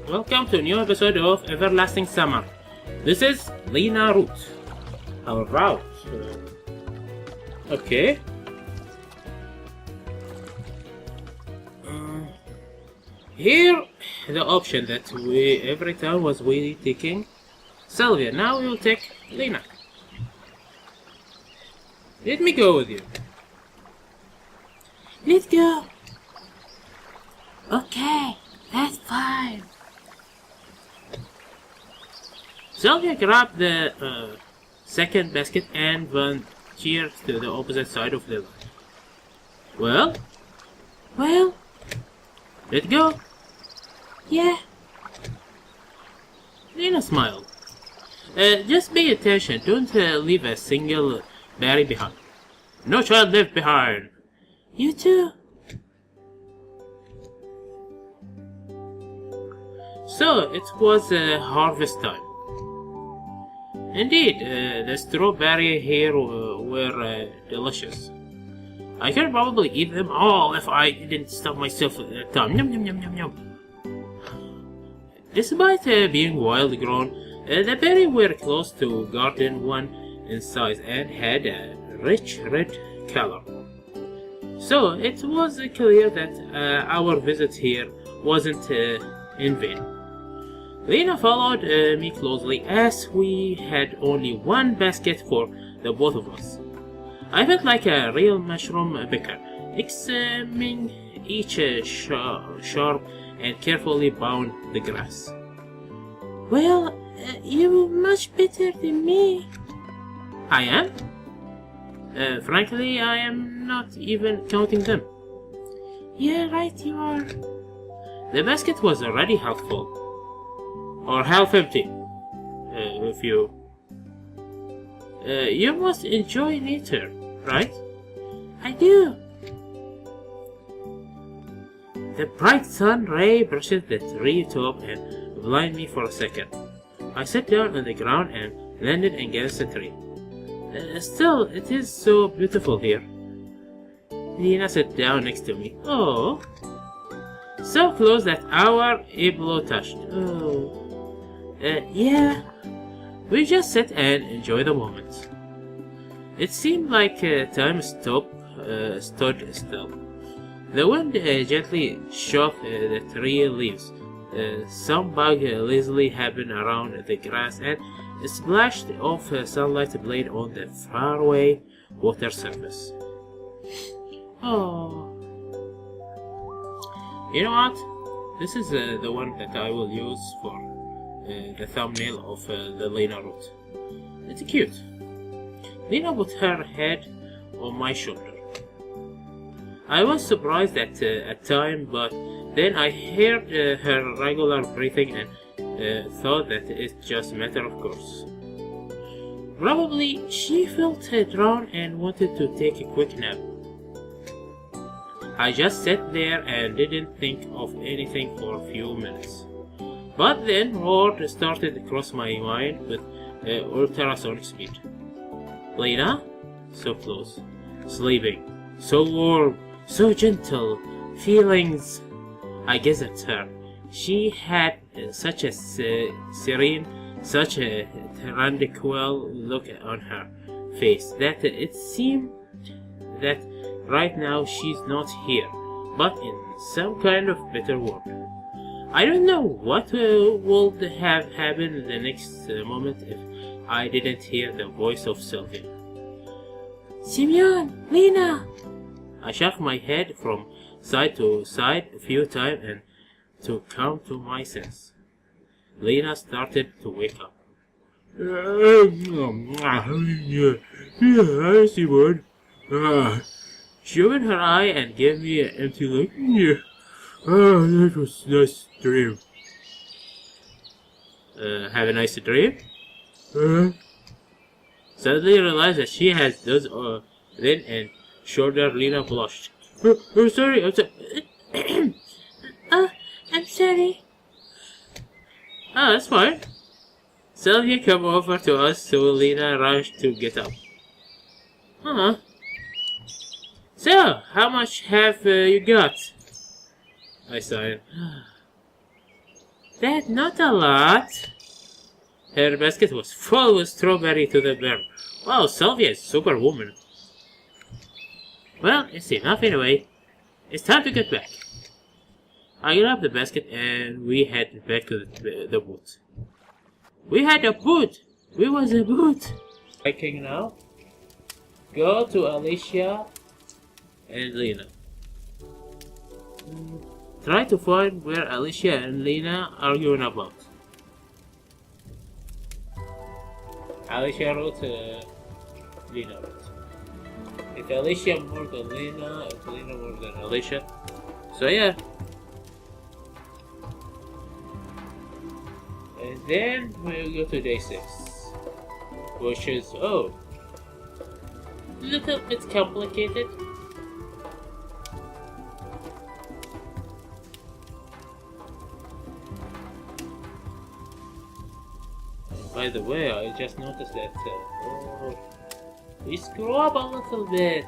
welcome to a new episode of Everlasting Summer. This is Lena route. Our route. Okay. Here, the option that we every time was we taking Sylvia. Now we will take Lena. Let me go with you. Let's go. Okay, that's fine. Sylvia grabbed the second basket and ventured to the opposite side of the line. Well, let's go. Yeah. Lena smiled. Just pay attention. Don't leave a single berry behind. No child left behind. You too. So it was harvest time. Indeed, the strawberry here were delicious. I could probably eat them all if I didn't stop myself at that time. Yum yum yum yum yum. Despite being wild grown, the berries were close to garden one in size and had a rich red color. So it was clear that our visit here wasn't in vain. Lena followed me closely as we had only one basket for the both of us. I felt like a real mushroom picker, examining each sharp and carefully bound the grass. Well, you're much better than me. I am? Frankly, I am not even counting them. Yeah, right you are. The basket was already half full. Or half empty, if you... you must enjoy nature, right? I do. The bright sun ray brushed the tree top and blinded me for a second. I sat down on the ground and landed against the tree. Still, it is so beautiful here. Lena sat down next to me. Oh, so close that our elbow touched. Oh. Yeah, we just sat and enjoyed the moment. It seemed like time stood still. The wind gently shook the tree leaves. Some bug lazily happened around the grass and splashed off sunlight blade on the faraway water surface. Oh, you know what? This is the one that I will use for the thumbnail of the Lena route. It's cute. Lena put her head on my shoulder. I was surprised at time, but then I heard her regular breathing and thought that it's just a matter of course. Probably she felt drawn and wanted to take a quick nap. I just sat there and didn't think of anything for a few minutes. But then word started to cross my mind with ultrasonic speed. Lena? So close. Sleeping. So warm. So gentle. Feelings. I gazed at her. She had such a serene, such a tranquil look on her face that it seemed that right now she's not here, but in some kind of better world. I don't know what would have happened the next moment if I didn't hear the voice of Sylvia. Simeon! Lena! I shook my head from side to side a few times and to come to my sense. Lena started to wake up. I see one. She opened her eye and gave me an empty look. Oh, that was a nice dream. Have a nice dream? Suddenly realized that she has those then and shoulder. Lena blushed. I'm sorry, I'm sorry. I'm sorry. Ah, that's fine. Sylvia came over to us, so Lena rushed to get up. Huh. So, how much have you got? I sighed. That's not a lot. Her basket was full with strawberry to the brim. Wow, Sylvia is superwoman. Well, it's enough anyway. It's time to get back. I grabbed the basket and we headed back to the boat. We had a boat! We was a boat! Hiking now. Go to Alicia and Lena. Try to find where Alicia and Lena are arguing about. Alicia wrote, Lena wrote. If Alicia more than Lena, if Lena more than Alicia. So yeah. And then we'll go to day 6. Which is, oh, a little bit complicated. By the way, I just noticed that we screw up a little bit.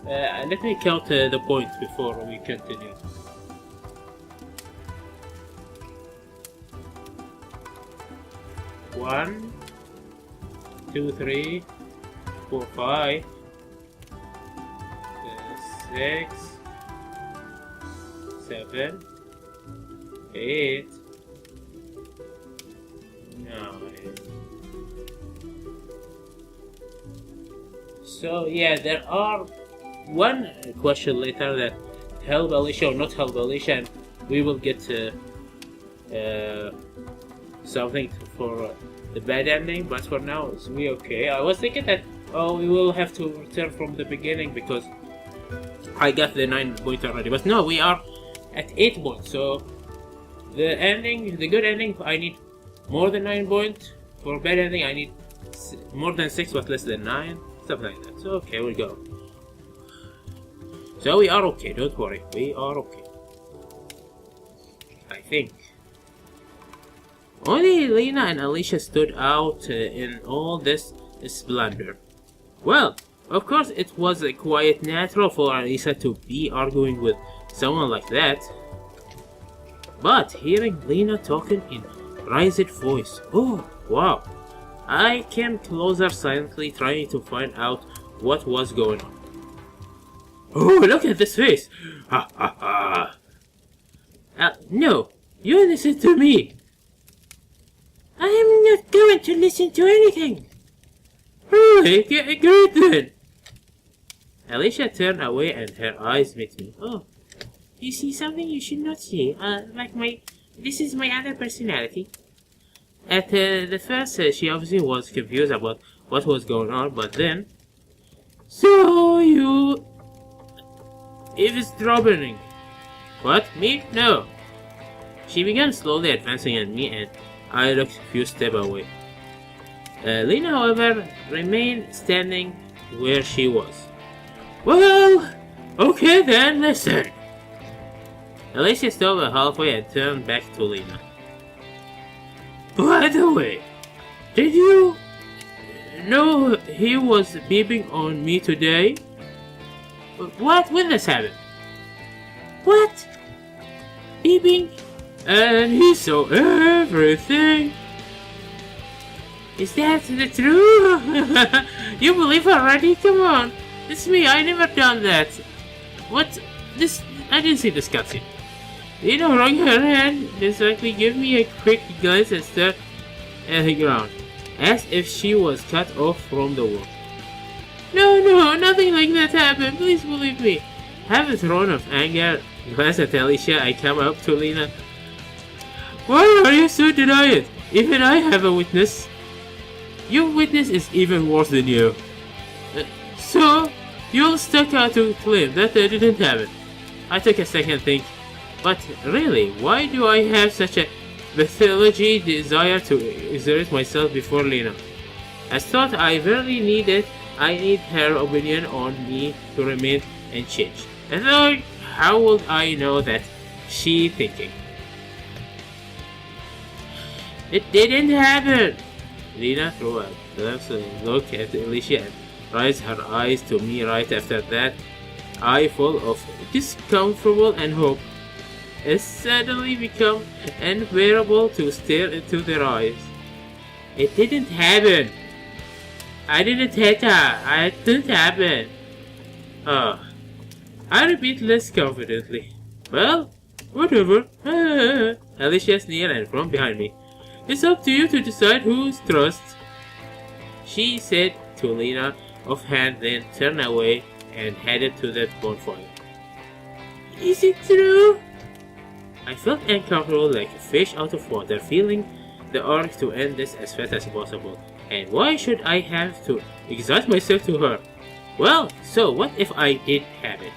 Let me count the points before we continue. One, 2, 3, 4, 5, 6, 7, 8, 9. So yeah, there are one question later that help Alicia or not help Alicia, and we will get something for the bad ending. But for now, it's we okay. I was thinking that we will have to return from the beginning because I got the 9 point already. But no, we are at 8 points. So the ending, the good ending, I need more than 9 points. For bad ending, I need more than 6 but less than 9. Something like that. So okay, we'll go. So we are okay, don't worry, we are okay. I think. Only Lena and Alicia stood out in all this splendor. Well, of course it was quite natural for Alicia to be arguing with someone like that. But hearing Lena talking in raised voice, oh wow. I came closer silently trying to find out what was going on. Oh, look at this face! Ha ha ha! No, you listen to me! I am not going to listen to anything! Really? Great then! Alicia turned away and her eyes met me. Oh, you see something you should not see. This is my other personality. At the first, she obviously was confused about what was going on, but then... So you... eavesdropping. What? Me? No. She began slowly advancing at me and I looked a few steps away. Lena, however, remained standing where she was. Well, okay then, listen. Alicia stopped halfway and turned back to Lena. By the way, did you know he was peeping on me today? What? When this happened? What? Peeping? And he saw everything. Is that the truth? You believe already? Come on. It's me, I never done that. What? This, I didn't see this cutscene. Lena wrung her hand, distractedly gave me a quick glance and stared at the ground, as if she was cut off from the world. No, nothing like that happened, please believe me. Having thrown of anger, glance at Alicia, I come up to Lena. Why are you so denying? Even I have a witness. Your witness is even worse than you. So, you'll stuck out to claim that didn't happen. I took a second think. But really, why do I have such a pathology desire to exert myself before Lena? As thought I really need her opinion on me to remain unchanged. And though, how would I know that she thinking? It didn't happen! Lena threw a glimpse look at Alicia and raised her eyes to me right after that. eye full of discomfortable and hope, it suddenly became unbearable to stare into their eyes. It didn't happen. I didn't hit her. It didn't happen. Ah, I repeat less confidently. Well, whatever. Alicia sneered and from behind me. It's up to you to decide who's trust, she said to Lena offhand, then turned away and headed to the bonfire. Is it true? I felt uncomfortable like a fish out of water, feeling the urge to end this as fast as possible. And why should I have to exalt myself to her? Well, so what if I did have it?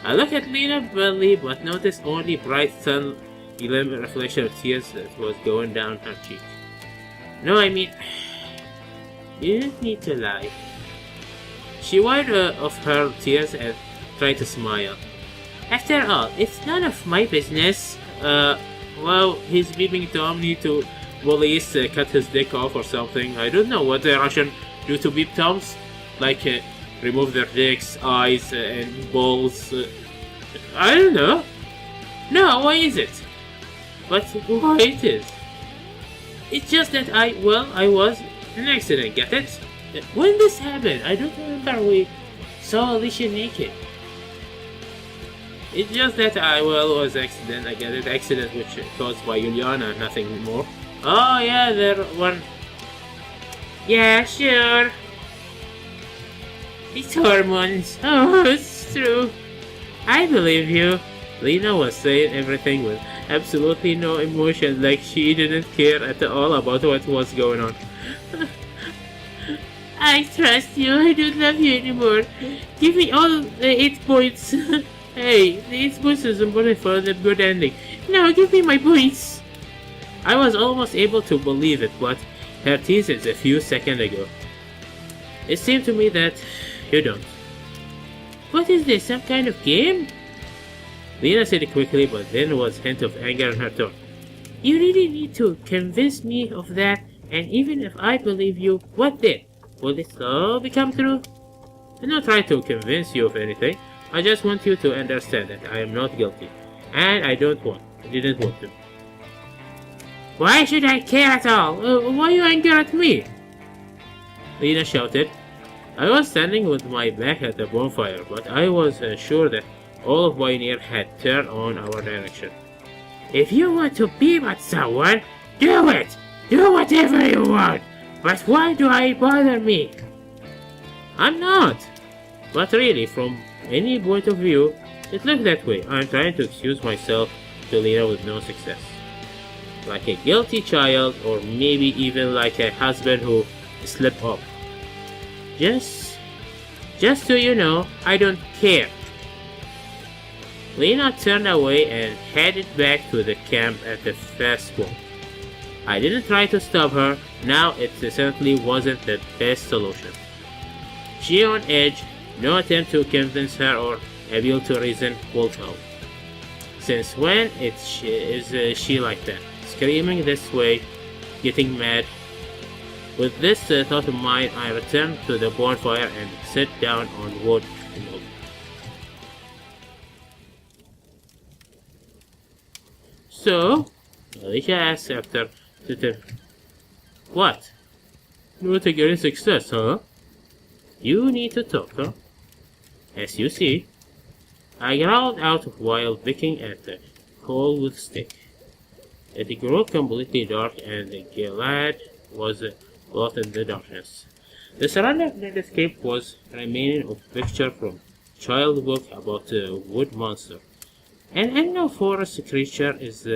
I looked at Lena badly, but noticed only bright sun glimmer reflection of tears that was going down her cheek. No, I mean, you didn't need to lie. She wiped off her tears and tried to smile. After all, it's none of my business. Well, his beeping Tom need to police cut his dick off or something. I don't know what the Russian do to beep Toms. Like, remove their dicks, eyes, and balls. I don't know. No, why is it? But why it is? It's just that I was an accident, get it? When this happened, I don't remember we saw Alicia naked. It's just that I was accident, I get it, accident which caused by Juliana, nothing more. Oh yeah, there one. Yeah, sure. It's hormones. Oh, it's true. I believe you. Lena was saying everything with absolutely no emotion, like she didn't care at all about what was going on. I trust you. I don't love you anymore. Give me all the 8 points. Hey, the 8 points is important for the good ending. Now give me my points. I was almost able to believe it, but her teased a few seconds ago. It seemed to me that you don't. What is this, some kind of game? Lena said it quickly, but then was a hint of anger in her tone. You really need to convince me of that, and even if I believe you, what then? Will it all become true? I'm not trying to convince you of anything. I just want you to understand that I am not guilty, and I didn't want to. Why should I care at all? Why you angry at me? Lena shouted. I was standing with my back at the bonfire, but I was sure that all of Pioneer had turned on our direction. If you want to beam at someone, do it! Do whatever you want! But why do I bother me? I'm not! But really, from any point of view, it looked that way. I'm trying to excuse myself to Lena with no success. Like a guilty child, or maybe even like a husband who slipped up. Just so you know, I don't care. Lena turned away and headed back to the camp at the fast walk. I didn't try to stop her. Now it certainly wasn't the best solution. She on edge, no attempt to convince her or appeal to reason pulled out. Since when is she like that? Screaming this way, getting mad. With this thought in mind, I returned to the bonfire and sat down on wood and looked. So, Alicia asked after the What? Not against success, huh? You need to talk, huh? As you see, I growled out while picking at the coal with stick. It grew completely dark and the glade was lost in the darkness. The surrounding landscape was remaining of picture from child book about a wood monster. An unknown forest creature is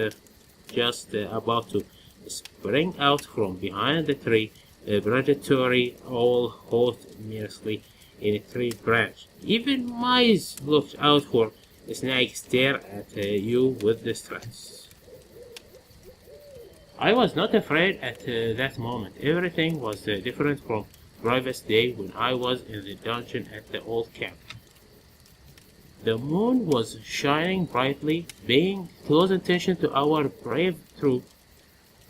just about to spring out from behind the tree. A predatory owl hopped mercilessly in a tree branch. Even mice looked out for a snake stare at you with distress. I was not afraid at that moment. Everything was different from previous day when I was in the dungeon at the old camp. The moon was shining brightly, paying close attention to our brave troop.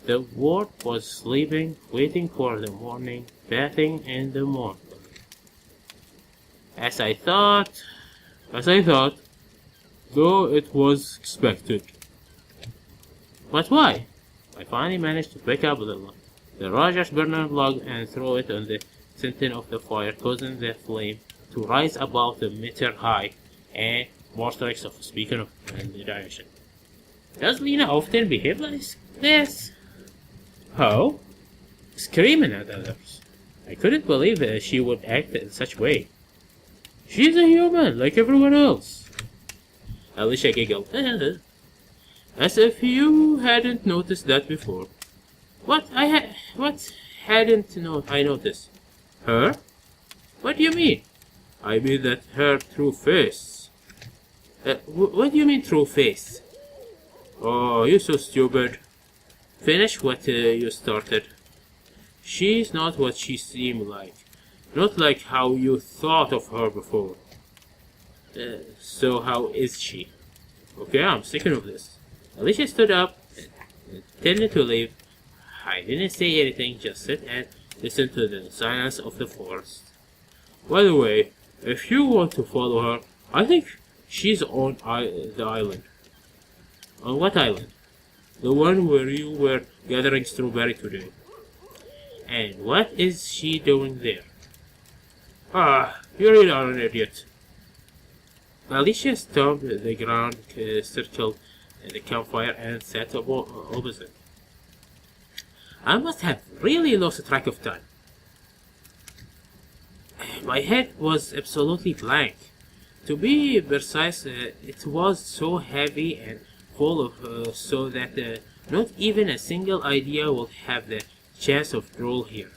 The ward was sleeping, waiting for the morning, bathing in the morning. As I thought, as I thought, though it was expected. But why? I finally managed to pick up the Rogers burner log and throw it on the center of the fire, causing the flame to rise about a meter high, and more strikes of speaking of and the direction. Does Lena often behave like this? How? Screaming at others. I couldn't believe that she would act in such a way. She's a human, like everyone else. Alicia giggled, as if you hadn't noticed that before. What hadn't I noticed? Her? What do you mean? I mean that her true face. What do you mean true face? Oh, you're so stupid. Finish what you started. She's not what she seemed like. Not like how you thought of her before. So how is she? Okay, I'm sick of this. Alicia stood up and intended to leave. I didn't say anything, just sit and listen to the silence of the forest. By the way, if you want to follow her, I think she's on the island. On what island? The one where you were gathering strawberry today. And what is she doing there? Ah, you really are an idiot. Alicia stomped the ground, circled the campfire, and sat opposite. I must have really lost track of time. My head was absolutely blank. To be precise, it was so heavy and full of so that not even a single idea would have the chance of drool here.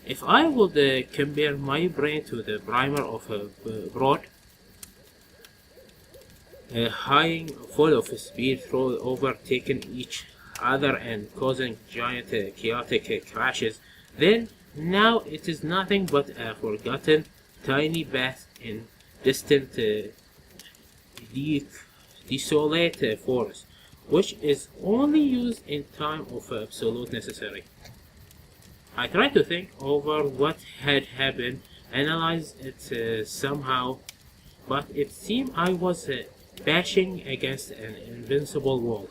If I would compare my brain to the primer of a broad, high full of speed through overtaking each other and causing giant chaotic crashes, then now it is nothing but a forgotten tiny bath in distant desolate forest, which is only used in time of absolute necessity. I tried to think over what had happened, analyze it somehow, but it seemed I was bashing against an invincible wall.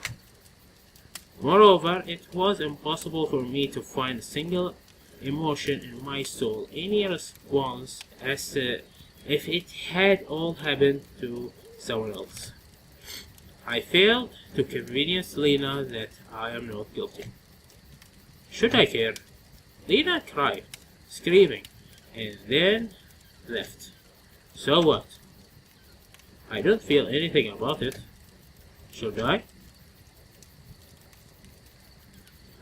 Moreover, it was impossible for me to find a single emotion in my soul, any response, as if it had all happened to someone else. I failed to convince Lena that I am not guilty. Should I care? Lena cried, screaming, and then left. So what? I don't feel anything about it. Should I?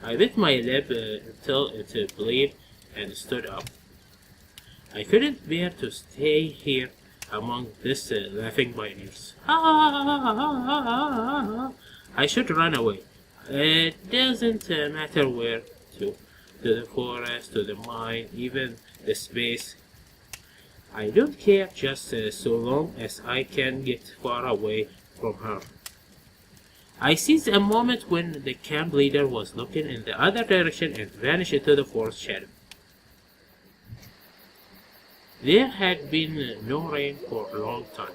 I bit my lip until it bled and stood up. I couldn't bear to stay here among this laughing pioneers. I should run away. It doesn't matter where to the forest, to the mine, even the space. I don't care, just so long as I can get far away from her. I seized a moment when the camp leader was looking in the other direction and vanished into the forest shadow. There had been no rain for a long time.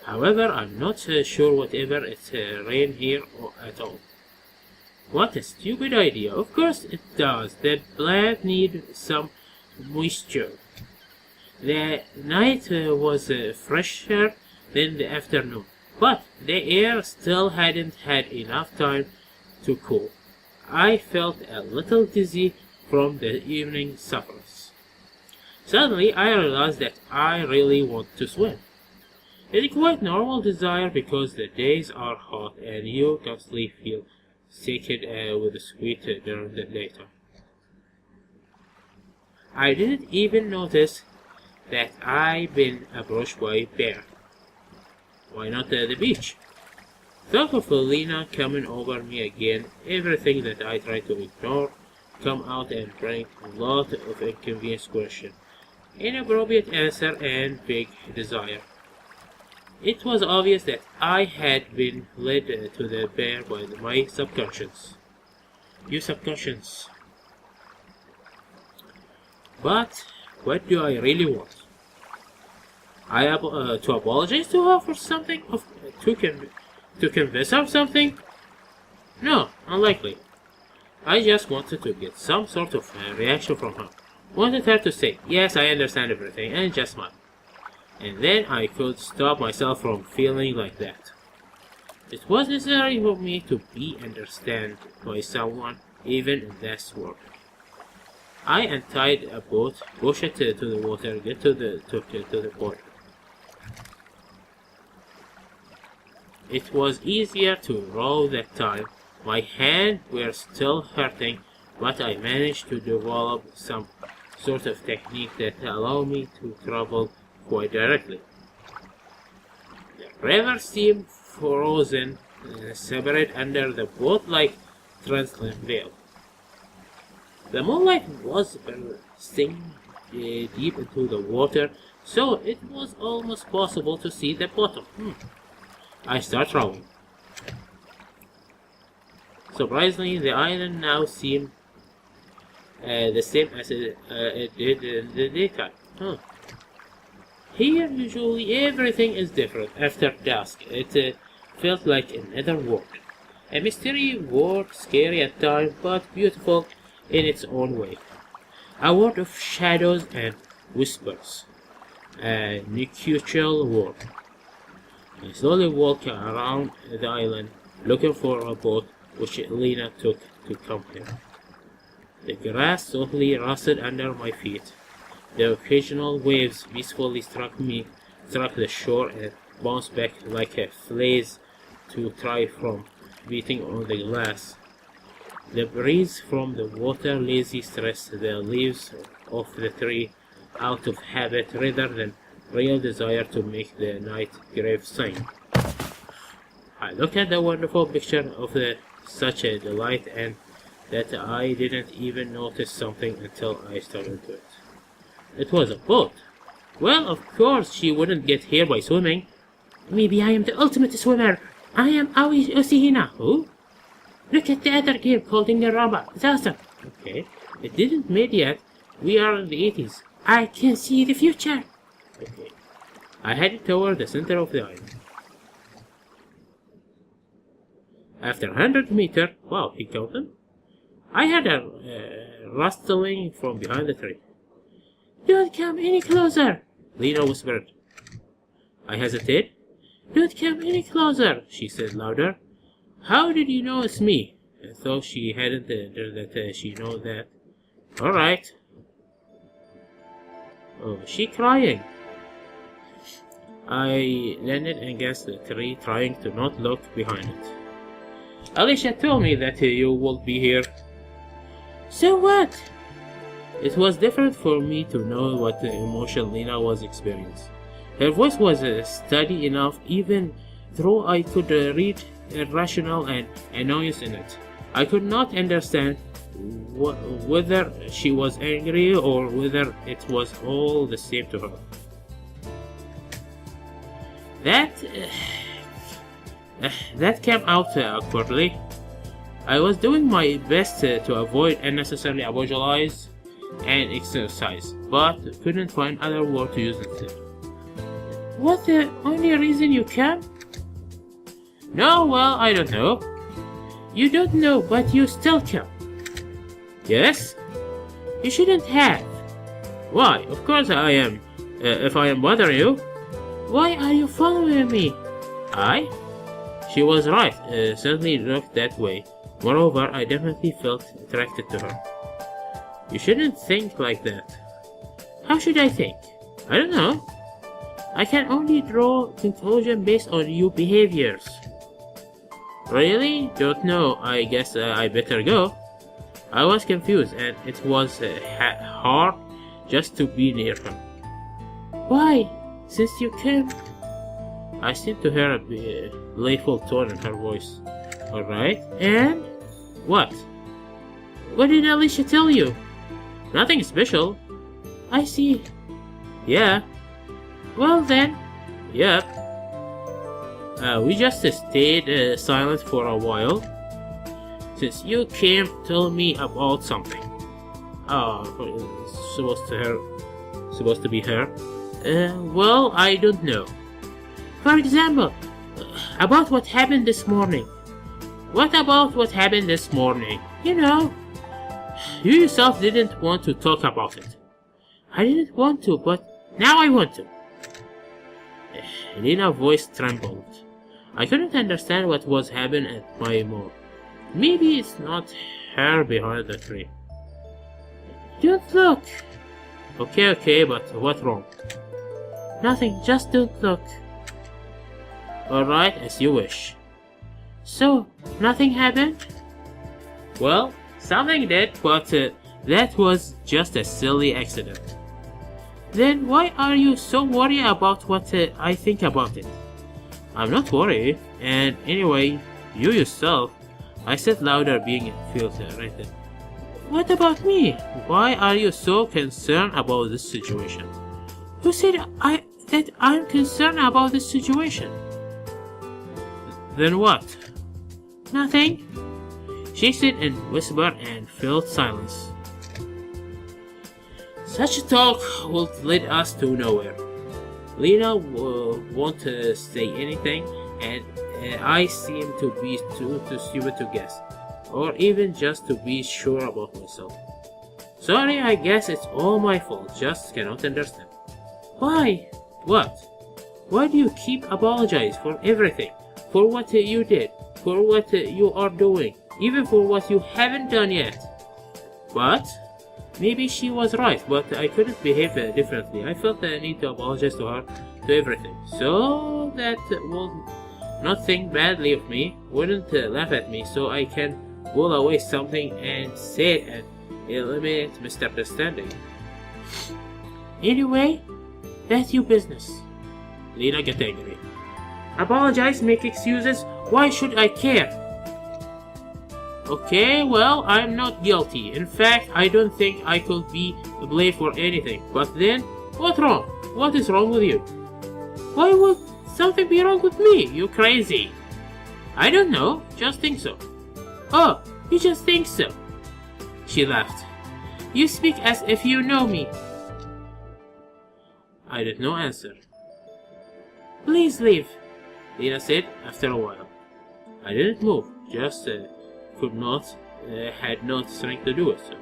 However, I'm not sure whatever it rained here at all. What a stupid idea. Of course it does. The plant needs some moisture. The night was fresher than the afternoon, but the air still hadn't had enough time to cool. I felt a little dizzy from the evening suppers. Suddenly I realized that I really want to swim. It's a quite normal desire because the days are hot and you constantly feel sick with the sweat during the daytime. I didn't even notice that I'd been approached by a bear. Why not the beach? Thought of Lena coming over me again, everything that I tried to ignore come out and bring a lot of inconvenience question, inappropriate answer and big desire. It was obvious that I had been led to the bear by my subconscious. You subconscious. But what do I really want? To apologize to her for something? To convince her of something? No, unlikely. I just wanted to get some sort of reaction from her. Wanted her to say, yes, I understand everything, and just smile. And then I could stop myself from feeling like that. It was necessary for me to be understood by someone, even in this world. I untied a boat, pushed it to the water, get to the border. It was easier to row that time. My hands were still hurting, but I managed to develop some sort of technique that allowed me to travel quite directly. The river seemed frozen, separate under the boat-like translucent veil. The moonlight was bursting deep into the water, so it was almost possible to see the bottom. I start rowing. Surprisingly, the island now seemed the same as it did in the daytime. Here, usually everything is different after dusk. It felt like another world. A mystery world, scary at times, but beautiful in its own way. A world of shadows and whispers. A nocturnal world. I slowly walked around the island, looking for a boat which Lena took to come here. The grass softly rustled under my feet. The occasional waves peacefully struck the shore and bounced back like a flaze to try from beating on the glass. The breeze from the water lazy stressed the leaves of the tree out of habit rather than real desire to make the night grave sing. I looked at the wonderful picture of such a delight and that I didn't even notice something until I started to it. It was a boat. Well, of course she wouldn't get here by swimming. Maybe I am the ultimate swimmer. I am Aoi Osihina. Who? Look at the other girl holding the rubber. It's awesome. Okay. It didn't made yet. We are in the 80s. I can see the future. Okay. I headed toward the center of the island. After 100 meters, wow, he counted. I heard a rustling from behind the tree. Don't come any closer, Lena whispered. I hesitated. Don't come any closer, she said louder. How did you know it's me? I thought she hadn't that she know that. All right. Oh, is she crying? I landed against the tree, trying to not look behind it. Alicia told me that you will be here. So what? It was different for me to know what the emotion Lena was experiencing. Her voice was steady enough, even though I could read irrational and annoyance in it. I could not understand whether she was angry or whether it was all the same to her. That came out awkwardly. I was doing my best to avoid unnecessarily apologize and exercise, but couldn't find other word to use instead. What, the only reason you came? No, well, I don't know. You don't know, but you still came. Yes? You shouldn't have. Why? Of course I am. If I am bothering you. Why are you following me? I? She was right. Certainly looked that way. Moreover, I definitely felt attracted to her. You shouldn't think like that. How should I think? I don't know. I can only draw conclusions based on your behaviors. Really? Don't know. I guess I better go. I was confused and it was hard just to be near her. Why? Since you came? I seemed to hear a playful tone in her voice. Alright, and? What? What did Alicia tell you? Nothing special. I see. Yeah. Well then. Yep. We just stayed silent for a while. Since you came, tell me about something. Oh, supposed to be her. Well, I don't know. For example, about what happened this morning. What about what happened this morning? You know, You yourself didn't want to talk about it. I didn't want to, but now I want to. Lena's voice trembled. I couldn't understand what was happening at my mom. Maybe it's not her behind the tree. Don't look. Okay, but what's wrong? Nothing, just don't look. Alright, as you wish. So, nothing happened? Well, something did, but that was just a silly accident. Then why are you so worried about what I think about it? I'm not worried, and anyway, you yourself, I said louder being filtered. What about me? Why are you so concerned about this situation? Who said that I'm concerned about this situation? Then what? Nothing. She said in whisper and filled silence. Such talk would lead us to nowhere. Lena won't say anything, and I seem to be too stupid to guess, or even just to be sure about myself. Sorry, I guess it's all my fault, just cannot understand. Why? What? Why do you keep apologizing for everything? For what you did, for what you are doing, even for what you haven't done yet? What? Maybe she was right, but I couldn't behave differently. I felt the need to apologize to her, to everything, so that will not think badly of me, wouldn't laugh at me, so I can pull away something and say it and eliminate misunderstanding. Anyway, that's your business. Lena got angry. Apologize, make excuses. Why should I care? Okay, well, I'm not guilty. In fact, I don't think I could be blamed for anything. But then, what's wrong? What is wrong with you? Why would something be wrong with me? You crazy. I don't know, just think so. Oh, you just think so. She laughed. You speak as if you know me. I did not answer. Please leave, Lena said after a while. I didn't move, just could not, had not strength to do it. So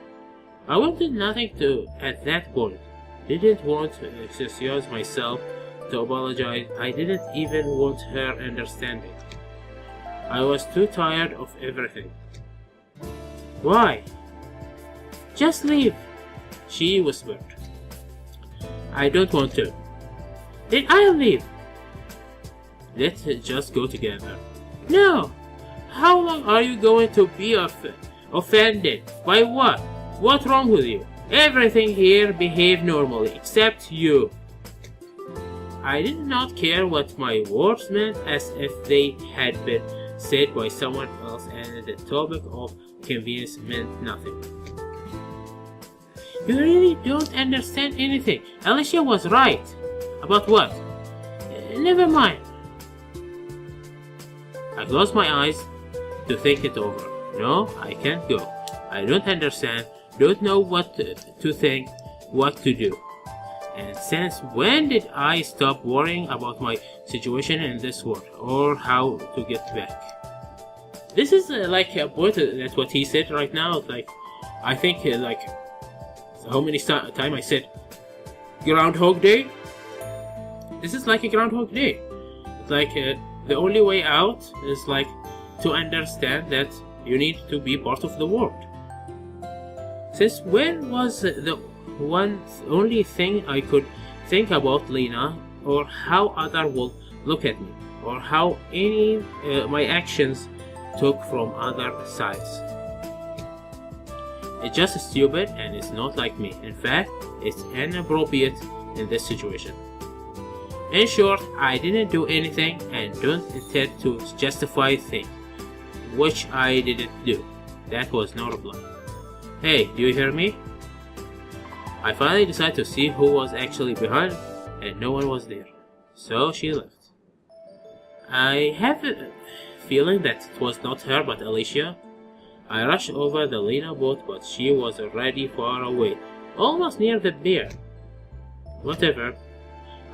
I wanted nothing to at that point. Didn't want to excuse myself, to apologize. I didn't even want her understanding. I was too tired of everything. Why? Just leave, she whispered. I don't want to. Then I'll leave. Let's just go together. No. How long are you going to be offended? By what? What's wrong with you? Everything here behaved normally, except you. I did not care what my words meant, as if they had been said by someone else, and the topic of convenience meant nothing. You really don't understand anything. Alicia was right. About what? Never mind. I closed my eyes to think it over. No, I can't go. I don't understand, don't know what to think, what to do. And since when did I stop worrying about my situation in this world, or how to get back? This is like a point that's what he said right now. It's like, I think like, how many times I said Groundhog Day? This is like a Groundhog Day. It's like the only way out is like to understand that you need to be part of the world. Since when was the only thing I could think about Lena, or how others will look at me, or how any my actions took from other sides? It's just stupid, and it's not like me. In fact, it's inappropriate in this situation. In short, I didn't do anything and don't intend to justify things, which I didn't do. That was no reply. Hey, do you hear me? I finally decided to see who was actually behind, and no one was there. So she left. I have a feeling that it was not her but Alicia. I rushed over the Lena boat, but she was already far away, almost near the bear. Whatever.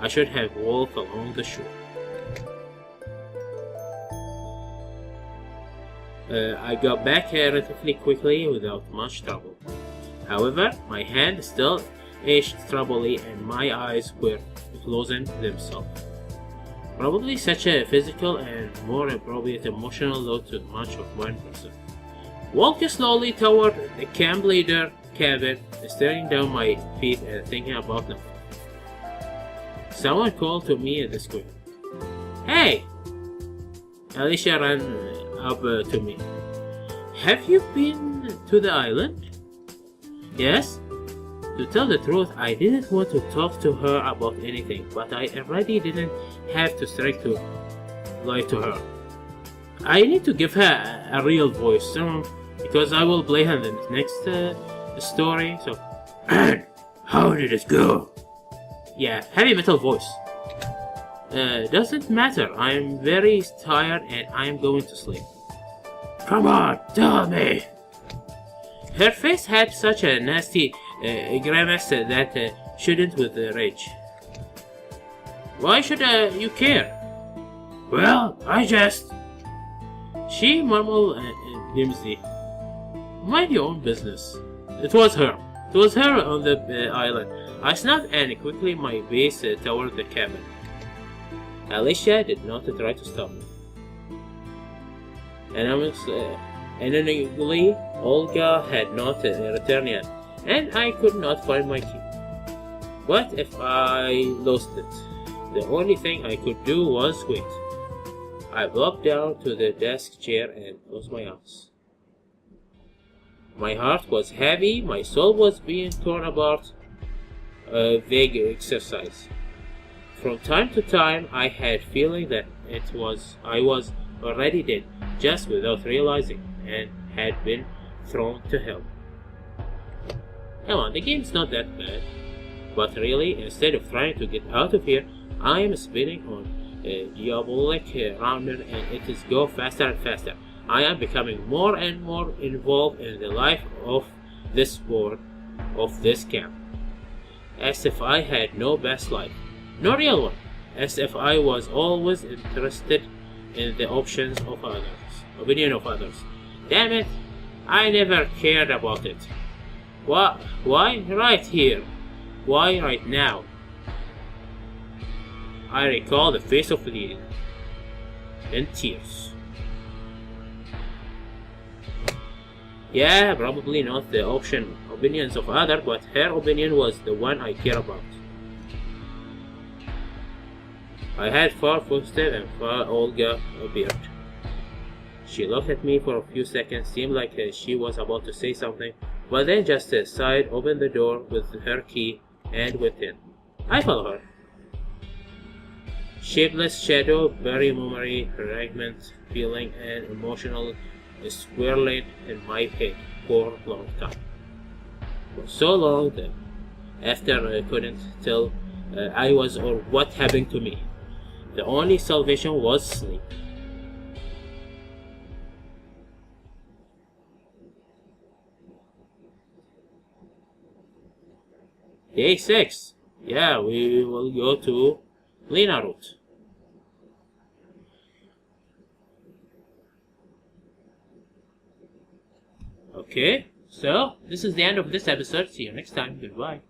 I should have walked along the shore. I got back relatively quickly without much trouble. However, my hand still itched troubly and my eyes were closing themselves. Probably such a physical and more appropriate emotional load to much of one person. Walking slowly toward the camp leader cabin, staring down my feet and thinking about nothing. Someone called to me in the square. "Hey!" Alicia ran up to me. "Have you been to the island?" "Yes." To tell the truth, I didn't want to talk to her about anything, but I already didn't have to strike to lie to her. I need to give her a real voice, because I will play her in the next story, so... "How did it go?" "Yeah, heavy metal voice." "Doesn't matter, I'm very tired and I'm going to sleep." "Come on, tell me." Her face had such a nasty grimace that shouldn't with rage. "Why should you care?" "Well, I just..." She mumbled dimly. "Mind your own business." It was her. It was her on the island. I snapped and quickly my face toward the cabin. Alicia did not try to stop me. Annoyingly, Olga had not returned yet, and I could not find my key. What if I lost it? The only thing I could do was wait. I walked down to the desk chair and closed my eyes. My heart was heavy, my soul was being torn apart. A vague exercise. From time to time, I had feeling that I was already dead, just without realizing, and had been thrown to hell. Come on, the game's not that bad. But really, instead of trying to get out of here, I am spinning on a diabolic rounder and it is go faster and faster. I am becoming more and more involved in the life of this world, of this camp. As if I had no best life, no real one. As if I was always interested in the opinion of others. Damn it, I never cared about it. Why right here? Why right now? I recall the face of Lena in tears. Yeah, probably not the opinions of others, but her opinion was the one I care about. I had far footsteps and far Olga appeared. She looked at me for a few seconds, seemed like she was about to say something, but then just sighed, opened the door with her key, and went in. I followed her. Shapeless shadow, very memory, fragment, feeling, and emotional swirling in my head for a long time. For so long that after I couldn't tell I was or what happened to me. The only salvation was sleep. Day 6. Yeah, we will go to Lena route. Okay, so this is the end of this episode. See you next time. Goodbye.